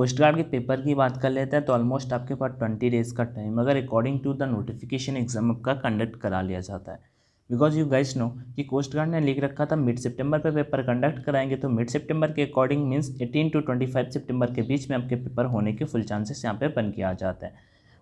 Coast guard के paper की बात कर लेते हैं तो ऑलमोस्ट आपके पास 20 डेज़ का टाइम अगर according to the notification exam आपका कंडक्ट करा लिया जाता है। बिकॉज यू गाइस नो कि कोस्ट गार्ड ने लिख रखा था मिड सितंबर पे पेपर कंडक्ट कराएंगे, तो मिड सितंबर के अकॉर्डिंग मीन्स 18 to 25 सितंबर के बीच में आपके पेपर होने के फुल चांसेस यहाँ पे बन के आ जाते हैं।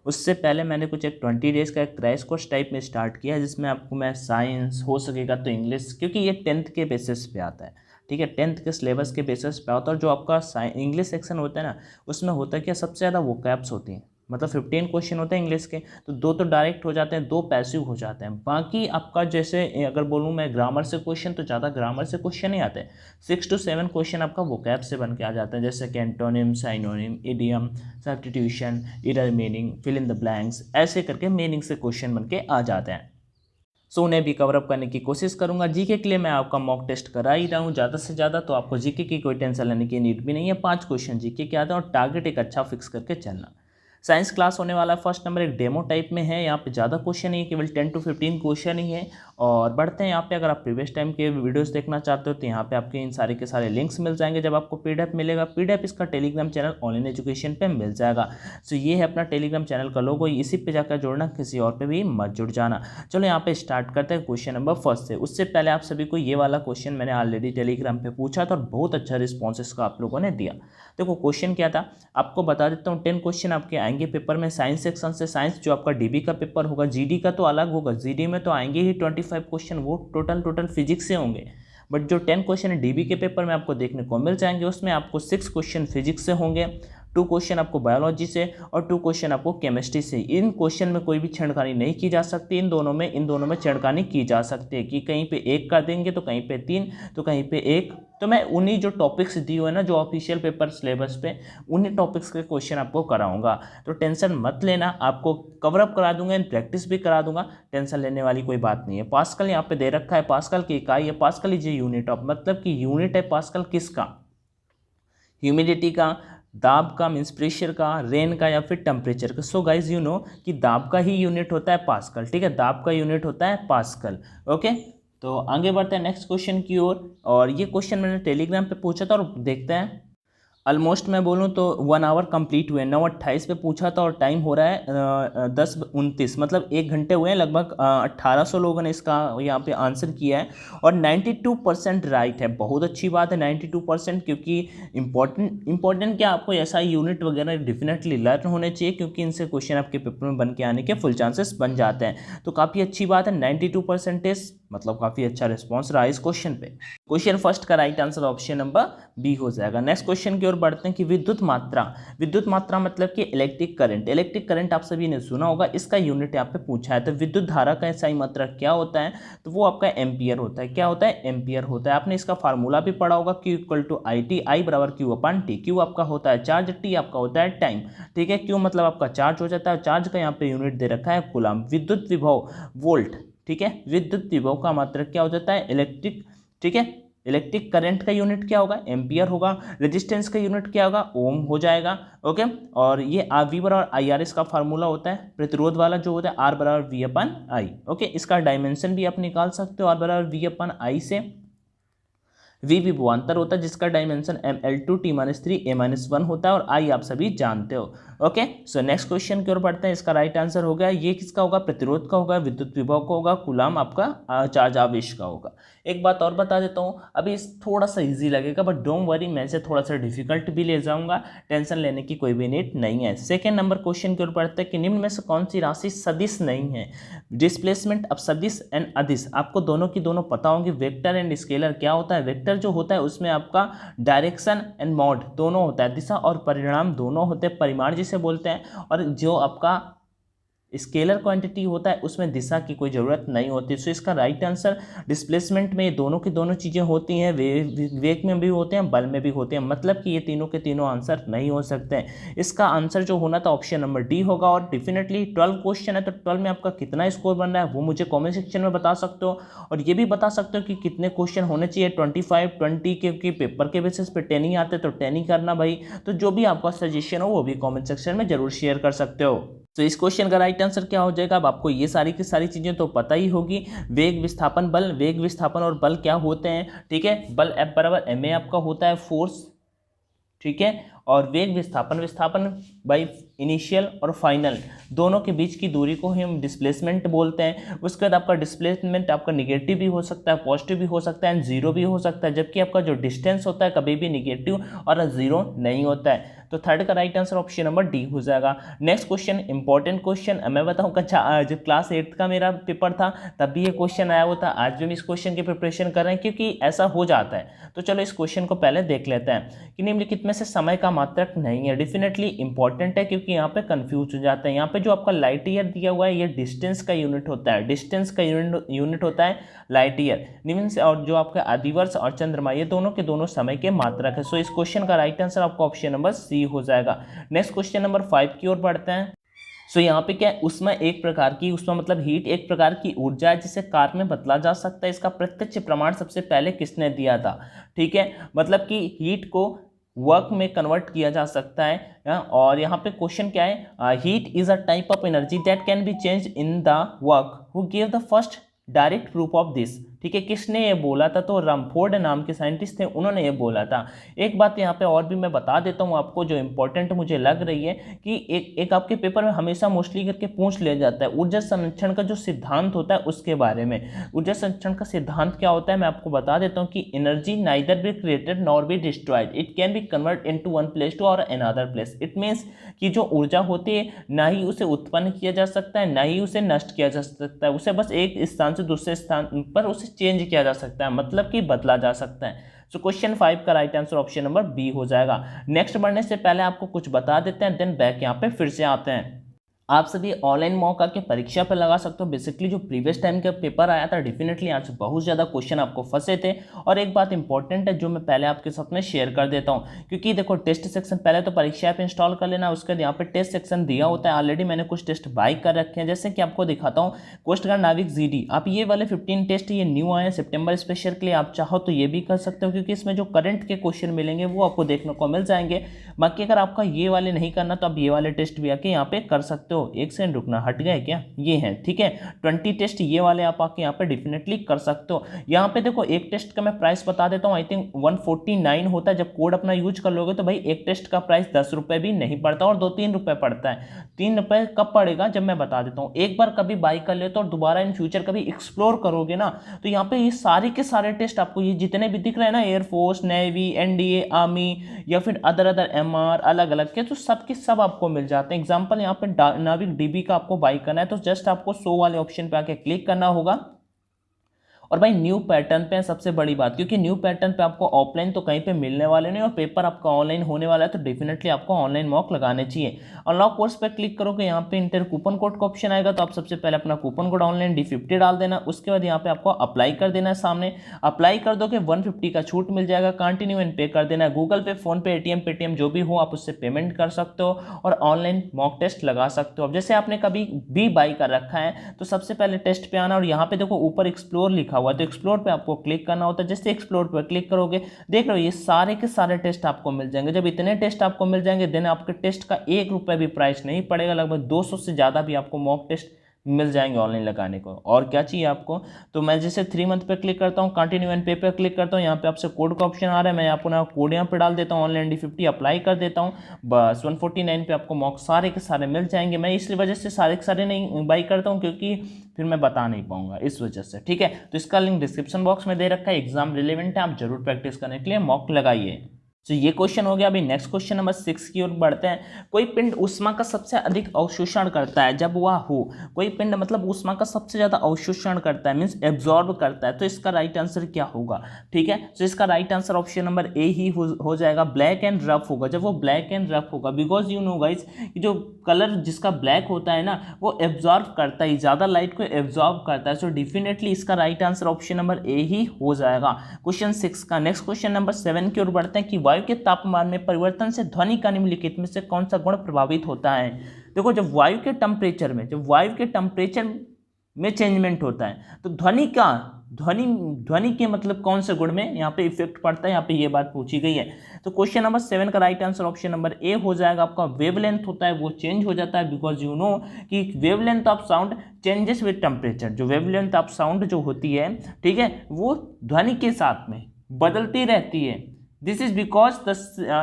उससे पहले मैंने कुछ एक 20 डेज़ का एक क्रैश कोर्स टाइप में स्टार्ट किया है, जिसमें आपको मैं साइंस हो सकेगा तो इंग्लिश, क्योंकि ये 10th के बेसिस पे आता है, ठीक है, 10th के सिलेबस के बेसिस पे आता है। और जो आपका इंग्लिश सेक्शन होता है ना, उसमें होता है क्या, सबसे ज़्यादा वोकैब्स होती हैं, मतलब 15 क्वेश्चन होते हैं इंग्लिश के, तो 2 तो डायरेक्ट हो जाते हैं, 2 पैसिव हो जाते हैं। बाकी आपका जैसे अगर बोलूँ मैं ग्रामर से क्वेश्चन, तो ज़्यादा ग्रामर से क्वेश्चन नहीं आते, 6 to 7 क्वेश्चन आपका वोकैब से बन के आ जाते हैं, जैसे कि antonym, synonym, idiom, substitution, error meaning, fill in the blanks, ऐसे करके मीनिंग से क्वेश्चन बन के आ जाते हैं। सो उन्हें भी कवर अप करने की कोशिश करूंगा। जीके के लिए मैं आपका मॉक टेस्ट करा ही रहा हूँ ज़्यादा से ज़्यादा, तो आपको जीके की कोई टेंशन लेने की नीड भी नहीं है। 5 क्वेश्चन जीके के आते हैं और टारगेट एक अच्छा फिक्स करके चलना। साइंस क्लास होने वाला है, फर्स्ट नंबर एक डेमो टाइप में है, यहाँ पे ज़्यादा क्वेश्चन नहीं है, केवल 10 to 15 क्वेश्चन ही है। और बढ़ते हैं यहाँ पे, अगर आप प्रीवियस टाइम के वीडियोस देखना चाहते हो तो यहाँ पे आपके इन सारे के सारे लिंक्स मिल जाएंगे। जब आपको पीडीएफ मिलेगा, पीडीएफ इसका टेलीग्राम चैनल ऑनलाइन एजुकेशन पे मिल जाएगा। सो ये है अपना टेलीग्राम चैनल का लोगो, इसी पे जाकर जोड़ना, किसी और पे भी मत जुड़ जाना। चलो यहाँ पे स्टार्ट करते हैं क्वेश्चन नंबर फर्स्ट से। उससे पहले आप सभी को ये वाला क्वेश्चन मैंने ऑलरेडी टेलीग्राम पे पूछा था और बहुत अच्छा रिस्पॉन्स इसका आप लोगों ने दिया। देखो क्वेश्चन क्या था, आपको बता देता हूँ। 10 क्वेश्चन आपके आएंगे पेपर में साइंस सेक्शन से। साइंस जो आपका डीबी का पेपर होगा, जीडी का तो अलग होगा, जीडी में तो आएंगे ही 25 क्वेश्चन, वो टोटल फिजिक्स से होंगे। बट जो 10 क्वेश्चन है डीबी के पेपर में आपको देखने को मिल जाएंगे, उसमें आपको 6 क्वेश्चन फिजिक्स से होंगे, 2 क्वेश्चन आपको बायोलॉजी से और 2 क्वेश्चन आपको केमिस्ट्री से। इन क्वेश्चन में कोई भी छेड़खानी नहीं की जा सकती, इन दोनों में छेड़खानी की जा सकती है कि कहीं पे 1 कर देंगे तो कहीं पे 3 तो कहीं पे 1। तो मैं उन्हीं जो टॉपिक्स दी हुए ना, जो ऑफिशियल पेपर सिलेबस पे, उन्हीं टॉपिक्स के क्वेश्चन आपको कराऊंगा। तो टेंशन मत लेना, आपको कवर अप करा दूंगा, इन प्रैक्टिस भी करा दूंगा, टेंशन लेने वाली कोई बात नहीं है। पास्कल यहाँ पे दे रखा है, पास्कल की इकाई है, पास्कल इज यूनिट ऑफ, मतलब कि यूनिट है पास्कल किसका, ह्यूमिडिटी का, दाब का मीन्स प्रेशर का, रेन का या फिर टेम्परेचर का। सो गाइज यू नो कि दाब का ही यूनिट होता है पास्कल, ठीक है, दाब का यूनिट होता है पास्कल। ओके, तो आगे बढ़ते हैं नेक्स्ट क्वेश्चन की ओर। और ये क्वेश्चन मैंने टेलीग्राम पे पूछा था और देखते हैं, ऑलमोस्ट मैं बोलूँ तो 1 आवर कंप्लीट हुए। 9:28 पे पूछा था और टाइम हो रहा है 10:29, मतलब 1 घंटे हुए हैं। लगभग 1800 लोगों ने इसका यहाँ पे आंसर किया है और 92% राइट है। बहुत अच्छी बात है 92%, क्योंकि इंपॉर्टेंट क्या, आपको ऐसा यूनिट वगैरह डेफिनेटली लर्न होने चाहिए, क्योंकि इनसे क्वेश्चन आपके पेपर में बन के आने के फुल चांसेस बन जाते हैं। तो काफ़ी अच्छी बात है, 92% मतलब काफ़ी अच्छा रिस्पॉन्स रहा इस क्वेश्चन पे। क्वेश्चन फर्स्ट का right answer option number B हो जाएगा। नेक्स्ट क्वेश्चन की ओर बढ़ते हैं कि विद्युत मात्रा मतलब कि इलेक्ट्रिक करंट आप सभी ने सुना होगा, इसका यूनिट यहाँ पे पूछा है। तो विद्युत धारा का SI मात्रा क्या होता है, तो वो आपका एम्पियर होता है। क्या होता है, एम्पियर होता है। आपने इसका फार्मूला भी पढ़ा होगा, Q = IT, I = Q/T। Q आपका होता है चार्ज, T आपका होता है टाइम, ठीक है। Q मतलब आपका चार्ज हो जाता है, चार्ज का यहाँ पे यूनिट दे रखा है कूलम। विद्युत विभव वोल्ट, ठीक है, विद्युत विभव का मात्रक क्या हो जाता है, इलेक्ट्रिक, ठीक है। इलेक्ट्रिक करंट का यूनिट क्या होगा, एम्पियर होगा। रेजिस्टेंस का यूनिट क्या होगा, ओम हो जाएगा। ओके, और ये V = IR इसका फार्मूला होता है। प्रतिरोध वाला जो होता है R = V/I। ओके, इसका डायमेंशन भी आप निकाल सकते हो, R = V/I से। V विभवांतर होता है जिसका डायमेंशन ML2 T-3 A-1 होता है, और I आप सभी जानते हो। ओके, सो नेक्स्ट क्वेश्चन की ओर बढ़ते हैं। इसका राइट आंसर हो गया, ये किसका होगा, प्रतिरोध का होगा, विद्युत विभव का होगा, कूलम आपका चार्ज आवेश का होगा। एक बात और बता देता हूँ, अभी थोड़ा सा इजी लगेगा, बट डोंट वरी, मैं इसे थोड़ा सा डिफिकल्ट भी ले जाऊंगा, टेंशन लेने की कोई भी नीड नहीं है। सेकेंड नंबर क्वेश्चन की ओर बढ़ते हैं कि निम्न में से कौन सी राशि सदिश नहीं है। डिस्प्लेसमेंट, अब सदिश एंड अदिश आपको दोनों की दोनों पता होंगे। वेक्टर एंड स्केलर क्या होता है, वेक्टर जो होता है उसमें आपका डायरेक्शन एंड मोड दोनों होता है, दिशा और परिणाम दोनों होते हैं, परिमाण जिसे बोलते हैं। और जो आपका स्केलर क्वांटिटी होता है उसमें दिशा की कोई ज़रूरत नहीं होती। सो इसका राइट आंसर, डिस्प्लेसमेंट में ये दोनों की दोनों चीज़ें होती हैं, वेग में भी होते हैं, बल में भी होते हैं, मतलब कि ये तीनों के तीनों आंसर नहीं हो सकते हैं। इसका आंसर जो होना था ऑप्शन नंबर डी होगा। और डेफिनेटली 12 क्वेश्चन है, तो 12 में आपका कितना स्कोर बन रहा है वो मुझे कॉमेंट सेक्शन में बता सकते हो। और ये भी बता सकते हो कि कितने क्वेश्चन होने चाहिए, 25, 20, क्योंकि पेपर के बेसिस पे 10 ही आते तो 10 ही करना भाई। तो जो भी आपका सजेशन हो वो भी कॉमेंट सेक्शन में जरूर शेयर कर सकते हो। तो इस क्वेश्चन का राइट आंसर क्या हो जाएगा, अब आपको ये सारी की सारी चीजें तो पता ही होगी। वेग विस्थापन बल, वेग विस्थापन और बल क्या होते हैं, ठीक है। बल F = ma आपका होता है फोर्स, ठीक है। और वेग विस्थापन, विस्थापन बाई इनिशियल और फाइनल दोनों के बीच की दूरी को ही हम डिस्प्लेसमेंट बोलते हैं। उसके बाद आपका डिस्प्लेसमेंट आपका निगेटिव भी हो सकता है, पॉजिटिव भी हो सकता है एंड जीरो भी हो सकता है, जबकि आपका जो डिस्टेंस होता है कभी भी निगेटिव और जीरो नहीं होता है। तो थर्ड का right answer option number D हो जाएगा। नेक्स्ट क्वेश्चन, इंपॉर्टेंट क्वेश्चन, मैं बताऊँ कक्षा जब क्लास 8 का मेरा पेपर था तब भी ये क्वेश्चन आया हुआ था, आज भी हम इस क्वेश्चन की प्रिपरेशन कर रहे हैं क्योंकि ऐसा हो जाता है। तो चलो इस क्वेश्चन को पहले देख लेते हैं कि निम्नलिखित में से समय का मात्रक नहीं है। डेफिनेटली इंपॉर्टेंट है क्योंकि यहाँ पे कंफ्यूज हो जाते हैं। यहाँ पे जो आपका लाइट ईयर दिया हुआ है ये डिस्टेंस का यूनिट होता है, डिस्टेंस का यूनिट होता है लाइट ईयर। मीन्स और जो आपका आदिवर्ष और चंद्रमा ये दोनों के दोनों समय के मात्रक है। सो इस क्वेश्चन का राइट आंसर आपका ऑप्शन नंबर सी हो जाएगा। नेक्स्ट क्वेश्चन नंबर 5 की ओर बढ़ते हैं। सो यहाँ पे क्या है, उसमें एक प्रकार की, उसमें मतलब हीट एक प्रकार की ऊर्जा है जिसे कार्य में बदला जा सकता है। इसका प्रत्यक्ष प्रमाण सबसे पहले किसने दिया था? ठीक है, मतलब कि हीट को वर्क में कन्वर्ट किया जा सकता है। और यहाँ पे क्वेश्चन क्या है, heat is a type of energy that can be change in the work, who give the first direct proof of this. ठीक है, किसने ये बोला था? तो रमफोर्ड नाम के साइंटिस्ट थे, उन्होंने ये बोला था। एक बात यहाँ पे और भी मैं बता देता हूँ आपको जो इंपॉर्टेंट मुझे लग रही है कि एक आपके पेपर में हमेशा मोस्टली करके पूछ लिया जाता है ऊर्जा संरक्षण का जो सिद्धांत होता है उसके बारे में। ऊर्जा संरक्षण का सिद्धांत क्या होता है मैं आपको बता देता हूँ कि energy neither be created nor be destroyed, it can be convert into one place to और अनदर प्लेस। इट मीन्स कि जो ऊर्जा होती है ना ही उसे उत्पन्न किया जा सकता है ना ही उसे नष्ट किया जा सकता है, उसे बस एक स्थान से दूसरे स्थान पर उसे चेंज किया जा सकता है, मतलब कि बदला जा सकता है। सो क्वेश्चन 5 का right answer option number B हो जाएगा। नेक्स्ट बढ़ने से पहले आपको कुछ बता देते हैं, देन बैक यहाँ पे फिर से आते हैं। आप सभी ऑनलाइन मॉक आके परीक्षा पे लगा सकते हो। बेसिकली जो प्रीवियस टाइम का पेपर आया था डेफिनेटली आज बहुत ज़्यादा क्वेश्चन आपको फंसे थे। और एक बात इंपॉर्टेंट है जो मैं पहले आपके साथ में शेयर कर देता हूँ, क्योंकि देखो टेस्ट सेक्शन पहले तो परीक्षा ऐप इंस्टॉल कर लेना, उसके बाद यहाँ पे टेस्ट सेक्शन दिया होता है। ऑलरेडी मैंने कुछ टेस्ट बाय कर रखे हैं, जैसे कि आपको दिखाता हूँ कोस्ट गार्ड नाविक जीडी। आप ये वाले 15 टेस्ट ये न्यू आए हैं सितंबर स्पेशल के लिए, आप चाहो तो ये भी कर सकते हो क्योंकि इसमें जो करंट के क्वेश्चन मिलेंगे वो आपको देखने को मिल जाएंगे। बाकी अगर आपका ये वाले नहीं करना तो आप ये वाले टेस्ट भी आके यहाँ पे कर सकते हो। एक सेकंड रुकना, हट गए क्या? ये हैं, ठीक है 20 टेस्ट ये वाले आप आके यहाँ पे डेफिनेटली कर सकते हो। यहाँ पे देखो एक टेस्ट का मैं प्राइस बता देता हूँ, आई थिंक 149 होता है। जब कोड अपना यूज कर लोगे तो भाई एक टेस्ट का प्राइस 10 रुपये भी नहीं पड़ता और 2-3 रुपये पड़ता है। 3 रुपये कब पड़ेगा जब मैं बता देता हूँ। एक बार कभी बाई कर लेते हो और दोबारा इन फ्यूचर कभी एक्सप्लोर करोगे ना तो यहाँ पे ये सारे के सारे टेस्ट आपको ये जितने भी दिख रहे हैं ना, एयरफोर्स, नेवी, एनडीए, आर्मी या फिर अदर एमआर अलग अलग के, तो सब के सब आपको मिल जाते हैं। एग्जाम्पल यहाँ पे नाविक डीबी का आपको बाई करना है तो जस्ट आपको 100 वाले ऑप्शन पे आके क्लिक करना होगा। और भाई न्यू पैटर्न पे सबसे बड़ी बात, क्योंकि न्यू पैटर्न पे आपको ऑफलाइन तो कहीं पे मिलने वाले नहीं और पेपर आपका ऑनलाइन होने वाला है, तो डेफिनेटली आपको ऑनलाइन मॉक लगाने चाहिए। अनलॉक कोर्स पे क्लिक करोगे यहाँ पे इंटर कूपन कोड का ऑप्शन आएगा, तो आप सबसे पहले अपना कूपन कोड ऑनलाइन D50 डाल देना। उसके बाद यहाँ पे आपको अप्लाई कर देना है। सामने अप्लाई कर दोगे 150 का छूट मिल जाएगा। कंटिन्यू एंड पे कर देना है। गूगल पे, फोन पे, एटीएम, पेटीएम जो भी हो आप उससे पेमेंट कर सकते हो और ऑनलाइन मॉक टेस्ट लगा सकते हो। अब जैसे आपने कभी भी बाई कर रखा है तो सबसे पहले टेस्ट पे आना और यहाँ पे देखो ऊपर एक्सप्लोर लिखा हुआ है, तो एक्सप्लोर पे आपको क्लिक करना होता है। जैसे एक्सप्लोर पे क्लिक करोगे देख लो ये सारे के सारे टेस्ट आपको मिल जाएंगे। जब इतने टेस्ट आपको मिल जाएंगे देन आपके टेस्ट का 1 रुपये भी प्राइस नहीं पड़ेगा, लगभग 200 से ज़्यादा भी आपको मॉक टेस्ट मिल जाएंगे ऑनलाइन लगाने को। और क्या चाहिए आपको, तो मैं जैसे 3 मंथ पे क्लिक करता हूँ, कंटिन्यू एंड पे पे क्लिक करता हूँ, यहाँ पे आपसे कोड का ऑप्शन आ रहा है, मैं अपना कोड यहाँ पे डाल देता हूँ, ऑनलाइन D50 अप्लाई कर देता हूँ, बस 149 पे आपको मॉक सारे के सारे मिल जाएंगे। मैं इस वजह से सारे के सारे नहीं बाई करता हूँ क्योंकि फिर मैं बता नहीं पाऊंगा इस वजह से, ठीक है। तो इसका लिंक डिस्क्रिप्शन बॉक्स में दे रखा है, एग्जाम रिलेवेंट है, आप जरूर प्रैक्टिस करने के लिए मॉक लगाइए। तो ये क्वेश्चन हो गया। अभी नेक्स्ट क्वेश्चन नंबर 6 की ओर बढ़ते हैं। कोई पिंड ऊष्मा का सबसे अधिक अवशोषण करता है जब वह हो, कोई पिंड मतलब ऊष्मा का सबसे ज्यादा अवशोषण करता है, मीन्स एब्जॉर्ब करता है, तो इसका राइट आंसर क्या होगा? ठीक है, तो इसका right answer option number A ही हो जाएगा, ब्लैक एंड रफ होगा। जब वो ब्लैक एंड रफ होगा, बिकॉज यू नो गाइस जो कलर जिसका ब्लैक होता है ना वो एब्जॉर्ब करता है, ज्यादा लाइट को एब्जॉर्ब करता है। सो डेफिनेटली इसका right answer option number A ही हो जाएगा क्वेश्चन 6 का। नेक्स्ट क्वेश्चन नंबर 7 की ओर बढ़ते हैं कि वायु के तापमान में परिवर्तन से ध्वनि का निम्नलिखित में से कौन सा गुण प्रभावित होता है? देखो जब वायु के टेम्परेचर में चेंजमेंट होता है तो ध्वनि के मतलब कौन से गुण में यहाँ पे इफेक्ट पड़ता है, यहाँ पे ये बात पूछी गई है। तो क्वेश्चन नंबर 7 का राइट आंसर ऑप्शन नंबर ए हो जाएगा। आपका वेवलेंथ होता है वो चेंज हो जाता है, बिकॉज यू नो कि wavelength of sound changes with temperature. जो वेवलेंथ ऑफ साउंड जो होती है, ठीक है, वो ध्वनि के साथ में बदलती रहती है। This is because the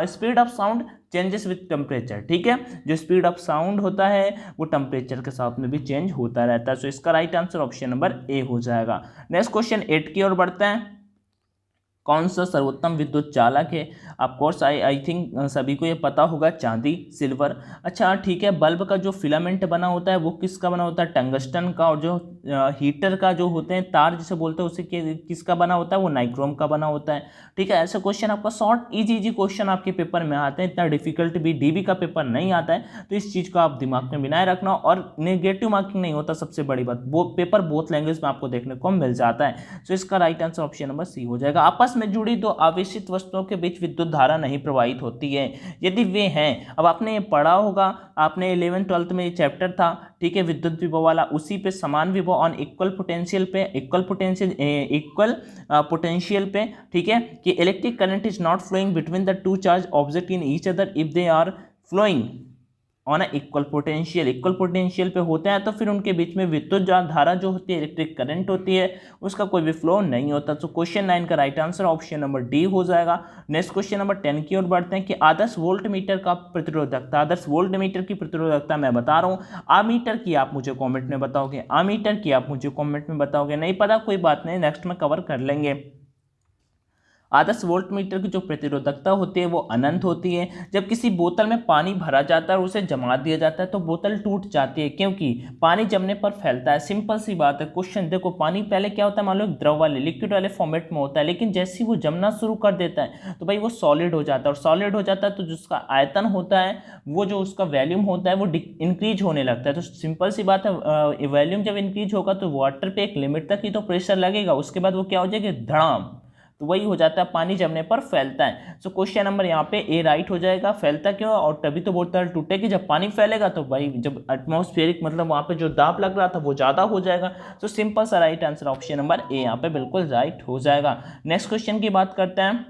speed of sound changes with temperature, ठीक है। जो स्पीड ऑफ साउंड होता है वो टेम्परेचर के साथ में भी चेंज होता रहता है। सो इसका राइट आंसर ऑप्शन नंबर ए हो जाएगा। नेक्स्ट क्वेश्चन 8 की ओर बढ़ते हैं। कौन सा सर्वोत्तम विद्युत चालक है? ऑफ कोर्स आई थिंक सभी को ये पता होगा, चांदी, सिल्वर। अच्छा ठीक है, बल्ब का जो फिलामेंट बना होता है वो किसका बना होता है? टंगस्टन का। और जो हीटर का जो होते हैं तार जिसे बोलते हैं उसे किसका बना होता है? वो नाइक्रोम का बना होता है, ठीक है। ऐसे क्वेश्चन आपका शॉर्ट इजी क्वेश्चन आपके पेपर में आते हैं, इतना डिफिकल्ट भी डीबी का पेपर नहीं आता है। तो इस चीज़ को आप दिमाग में बनाए रखना। और नेगेटिव मार्किंग नहीं होता, सबसे बड़ी बात, वो पेपर बोथ लैंग्वेज में आपको देखने को मिल जाता है। सो इसका right answer option number C हो जाएगा। आपस में जुड़ी दो आवेशित वस्तुओं के बीच विद्युत धारा नहीं प्रवाहित होती है, यदि वे हैं। अब आपने ये पढ़ा होगा, आपने 11th-12th में ये चैप्टर था, ठीक है, विद्युत विभव वाला, उसी पे समान विभव ऑन इक्वल पोटेंशियल पे, इक्वल पोटेंशियल पे, ठीक है, कि electric current is not flowing between the two charge object in each other if they are flowing on equal potential. Equal potential पे होते हैं तो फिर उनके बीच में विद्युत धारा जो होती है, इलेक्ट्रिक करंट होती है, उसका कोई भी फ्लो नहीं होता। तो क्वेश्चन 9 का right answer option number D हो जाएगा। नेक्स्ट क्वेश्चन नंबर 10 की ओर बढ़ते हैं कि आदर्श वोल्ट मीटर का प्रतिरोधकता। आदर्श वोल्ट मीटर की प्रतिरोधकता मैं बता रहा हूँ, आमीटर की आप मुझे कॉमेंट में बताओगे, आमीटर की आप मुझे कॉमेंट में बताओगे। नहीं पता कोई बात नहीं, नेक्स्ट में कवर कर लेंगे। आदर्श वोल्ट मीटर की जो प्रतिरोधकता होती है वो अनंत होती है। जब किसी बोतल में पानी भरा जाता है और उसे जमा दिया जाता है तो बोतल टूट जाती है, क्योंकि पानी जमने पर फैलता है। सिंपल सी बात है। क्वेश्चन देखो, पानी पहले क्या होता है, मान लो द्रव वाले लिक्विड वाले फॉर्मेट में होता है, लेकिन जैसे ही वो जमना शुरू कर देता है तो भाई वो सॉलिड हो जाता है, और सॉलिड हो जाता है तो जिसका आयतन होता है, वो जो उसका वैल्यूम होता है वो इंक्रीज होने लगता है। तो सिंपल सी बात है, वैल्यूम जब इंक्रीज होगा तो वाटर पे एक लिमिट तक ही तो प्रेशर लगेगा, उसके बाद वो क्या हो जाएगा, धड़ाम, तो वही हो जाता है, पानी जमने पर फैलता है। सो क्वेश्चन नंबर यहाँ पे ए राइट हो जाएगा। फैलता क्यों? और तभी तो बोतल टूटेगी जब पानी फैलेगा, तो भाई जब एटमॉस्फेरिक मतलब वहाँ पे जो दाब लग रहा था वो ज़्यादा हो जाएगा। तो सिंपल सा राइट आंसर ऑप्शन नंबर ए यहाँ पे बिल्कुल राइट हो जाएगा। नेक्स्ट क्वेश्चन की बात करते हैं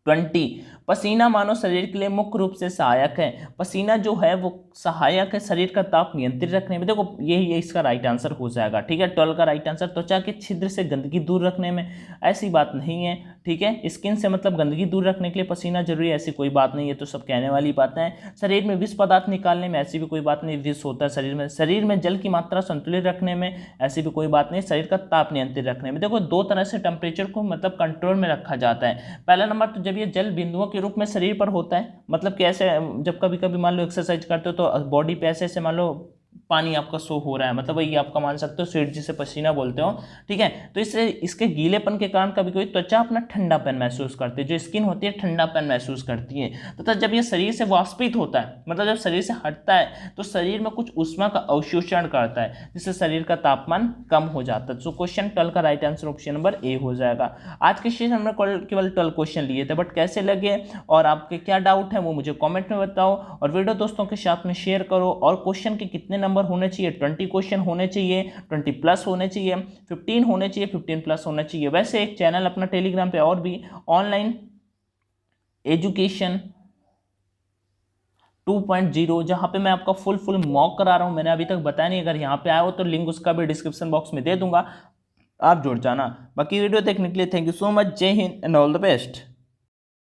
20। पसीना मानव शरीर के लिए मुख्य रूप से सहायक है। पसीना जो है वो सहायक है शरीर का ताप नियंत्रित रखने में। देखो यही इसका राइट आंसर हो जाएगा, ठीक है। 12 का राइट आंसर, त्वचा के छिद्र से गंदगी दूर रखने में, ऐसी बात नहीं है, ठीक है। स्किन से मतलब गंदगी दूर रखने के लिए पसीना जरूरी है, ऐसी कोई बात नहीं है, तो सब कहने वाली बातें हैं। शरीर में विष पदार्थ निकालने में, ऐसी भी कोई बात नहीं, विष होता है शरीर में। शरीर में जल की मात्रा संतुलित रखने में, ऐसी भी कोई बात नहीं। शरीर का ताप नियंत्रित रखने में। देखो दो तरह से टेम्परेचर को मतलब कंट्रोल में रखा जाता है। पहला नंबर तो जब ये जल बिंदुओं के रूप में शरीर पर होता है, मतलब कि ऐसे जब कभी कभी मान लो एक्सरसाइज करते हो तो बॉडी पे ऐसे ऐसे मान लो पानी आपका शो हो रहा है, मतलब वही आपका मान सकते हो स्वेट जिसे पसीना बोलते हो, ठीक है। तो इससे इसके गीलेपन के कारण कभी कभी त्वचा अपना ठंडापन महसूस करती है, जो स्किन होती है ठंडापन महसूस करती है। तथा जब ये शरीर से वाष्पित होता है, मतलब जब शरीर से हटता है तो शरीर में कुछ ऊष्मा का अवशोषण करता है, जिससे शरीर का तापमान कम हो जाता है। सो क्वेश्चन 12 का राइट आंसर ऑप्शन नंबर ए हो जाएगा। आज के सेशन में केवल 12 क्वेश्चन लिए थे, बट कैसे लगे और आपके क्या डाउट है वो मुझे कॉमेंट में बताओ, और वीडियो दोस्तों के साथ में शेयर करो। और क्वेश्चन के कितने नंबर होने चाहिए? 20 क्वेश्चन होने चाहिए, 20 प्लस होने चाहिए, 15 होने चाहिए, 15 प्लस होने चाहिए। वैसे एक चैनल अपना टेलीग्राम पे और भी ऑनलाइन एजुकेशन 2.0, जहां पे मैं आपका फुल मॉक करा रहा हूं, मैंने अभी तक बताया नहीं, अगर यहाँ पे आया हो तो लिंक उसका भी डिस्क्रिप्शन बॉक्स में दे दूंगा, आप जुड़ जाना। बाकी वीडियो देखने के लिए थैंक यू सो मच। जय Hind and all the best.